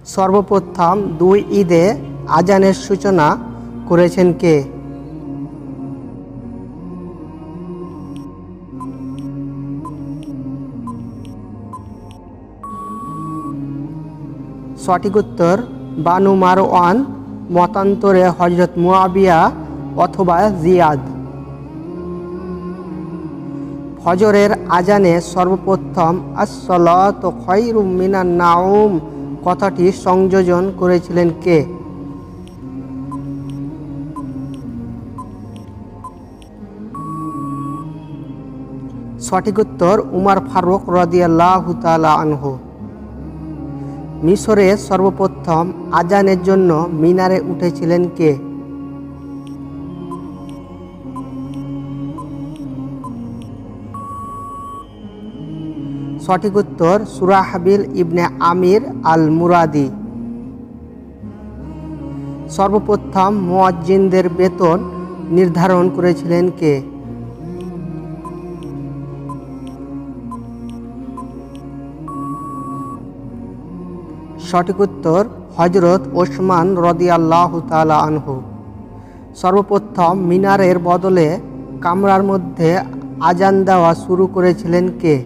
সর্বপ্রথম দুই ঈদে আজানের সূচনা করেছেন কে? সঠিক উত্তর বানু মারওয়ান, মতান্তরে হযরত মুআবিয়া অথবা জিয়াদ। ফজরের আজানে সর্বপ্রথম আস-সালাতু খায়রুম মিনান নাওম কথাটি সংযোজন করেছিলেন কে? সঠিক উত্তর উমর ফারুক রাদিয়াল্লাহু তাআলা আনহু। মিশরে সর্বপ্রথম আজানের জন্য মিনারে উঠেছিলেন কে? সঠিক উত্তর সুরাহবিল ইবনে আমির আল মুরাদি। সর্বপ্রথম মুয়াজ্জিনদের বেতন নির্ধারণ করেছিলেন কে? সঠিক উত্তর হযরত ওসমান রাদিয়াল্লাহু তাআলা আনহু। সর্বপ্রথম মিনারের বদলে কামরার মধ্যে আজান দেওয়া শুরু করেছিলেন কে?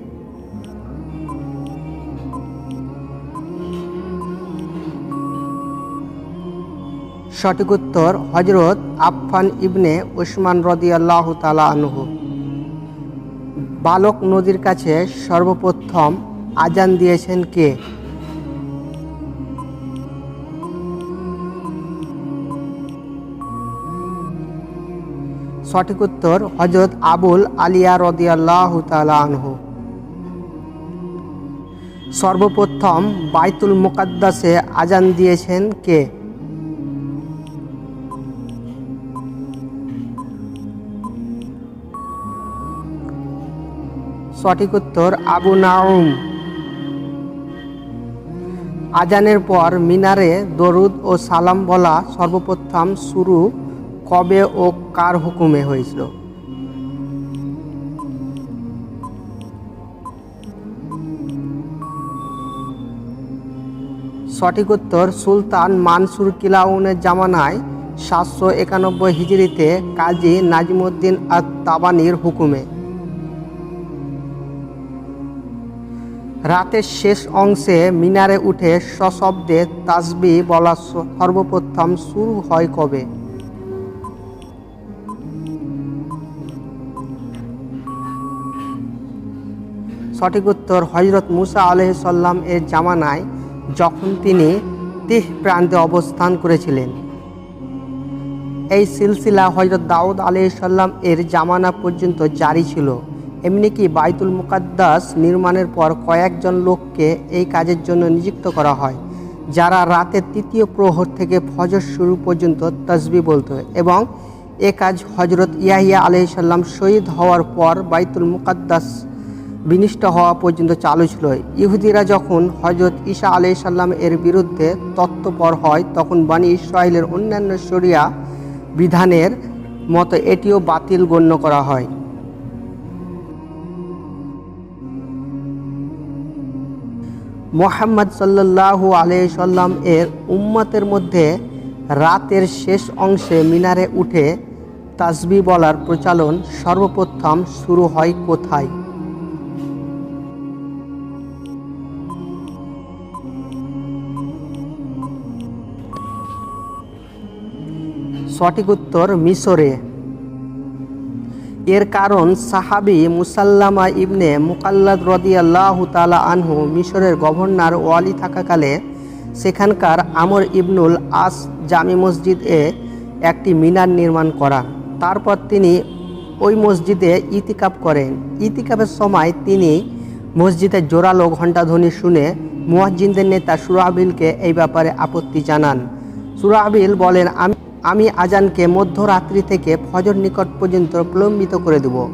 সঠিক উত্তর হযরত আফফান ইবনে ওসমান রাদিয়াল্লাহু তাআলা আনহু। বালক নদীর কাছে সর্বপ্রথম আজান দিয়েছেন কে? সঠিক উত্তর হযরত আবুল আলিয়া রাদিয়াল্লাহু তাআলা আনহু। সর্বপ্রথম বাইতুল মুকাদ্দাসে আজান দিয়েছেন কে? সঠিক উত্তর আবু নাউম। আজানের পর মিনারে দরুদ ও সালাম বলা সর্বপ্রথম শুরু কবে ও কার হুকুমে হয়েছিল? সঠিক উত্তর সুলতান মানসুর কিলাউনের জামানায় 791 হিজরিতে কাজী নাজিমুদ্দিন আত-তাবানির হুকুমে। রাতের শেষ অংশে মিনারে উঠে সশব্দে তাসবিহ বলা সর্বপ্রথম শুরু হয় কবে? সঠিক উত্তর হযরত মুসা আলাইহিস সালাম এর জামানায়, যখন তিনি তিহ প্রান্তে অবস্থান করেছিলেন। এই সিলসিলা হযরত দাউদ আলাইহিস সালাম এর জামানা পর্যন্ত জারি ছিল। এমনকি বাইতুল মুকাদ্দাস নির্মাণের পর কয়েকজন লোককে এই কাজের জন্য নিযুক্ত করা হয়, যারা রাতের তৃতীয় প্রহর থেকে ফজর শুরু পর্যন্ত তাসবিহ বলত, এবং এ কাজ হযরত ইয়াহিয়া আলাইহিস সালাম শহীদ হওয়ার পর বাইতুল মুকাদ্দাস বিনষ্ট হওয়া পর্যন্ত চালু ছিল। ইহুদিরা যখন হযরত ঈসা আলাইহিস সালাম এর বিরুদ্ধে তৎপর হয়, তখন বনী ইসরাইলের অন্যান্য শরিয়া বিধানের মতো এটিও বাতিল গণ্য করা হয়। মুহাম্মদ সাল্লাল্লাহু আলাইহি সাল্লাম এর উম্মতের মধ্যে রাতের শেষ অংশে মিনারে উঠে তাসবিহ বলার প্রচলন সর্বপ্রথম শুরু হয় কোথায়? সঠিক উত্তর মিশরে। এর কারণ সাহাবী মুসাল্লামা ইবনে মুকাল্লাদ রাদিয়াল্লাহু তাআলা আনহু মিশরের গভর্নর ওয়ালি থাকাকালে সেখানকার আমর ইবনুল আস জামি মসজিদে একটি মিনার নির্মাণ করান। তারপর তিনি ওই মসজিদে ইতিকাফ করেন। ইতিকাফের সময় তিনি মসজিদের জোরালো ঘণ্টাধ্বনি শুনে মুয়াজ্জিনদের নেতা সুরাহবিলকে এই ব্যাপারে আপত্তি জানান। সুরাহবিল বলেন, আমি আজানকে মধ্যরাত্রি থেকে ফজর নিকট পর্যন্ত প্রলম্বিত করে দেব।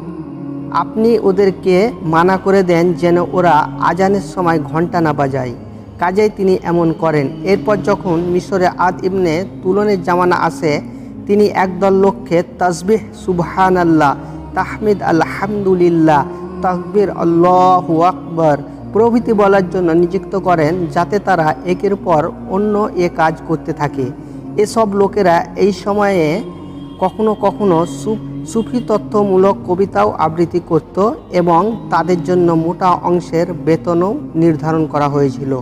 আপনি ওদেরকে মানা করে দেন যেন ওরা আজানের সময় ঘণ্টা না বাজায়। কাজেই তিনি এমন করেন। এরপর যখন মিশরে আদ ইবনে তুলনের জামানা আসে, তিনি একদল লোককে তাসবিহ সুবহানাল্লাহ, তাহমিদ আলহামদুলিল্লাহ, তাকবীর আল্লাহু আকবার, প্রভৃতি বলার জন্য নিযুক্ত করেন, যাতে তারা একের পর অন্য এ কাজ করতে থাকে। এসব লোকেরা এই সময়ে কখনো কখনো সুফি তথ্যমূলক কবিতাও আবৃত্তি করত এবং তাদের জন্য মোটা অংশের বেতনও নির্ধারণ করা হয়েছিল।